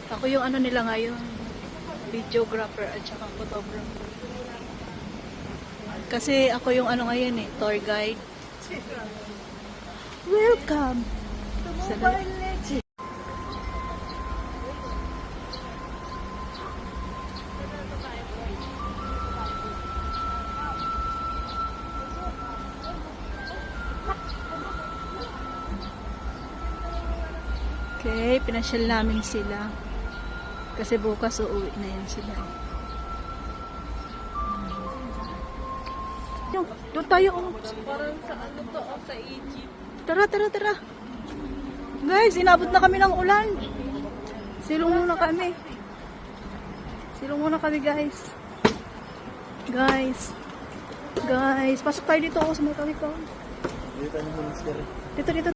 Ako yung ano nila ngayon, videographer at saka photographer. Kasi ako yung ano ngayon eh, tour guide. Welcome! Okay, pinasyal namin sila. Kasi bukas uuwi na yan sila. Doon tayo. Parang sa ano to, sa Egypt. Tara, tara, tara. Guys, inabot na kami ng ulan. Silong muna kami. Silong muna kami, guys. Guys, pasok tayo dito ako sa mga kami ko. Dito, dito.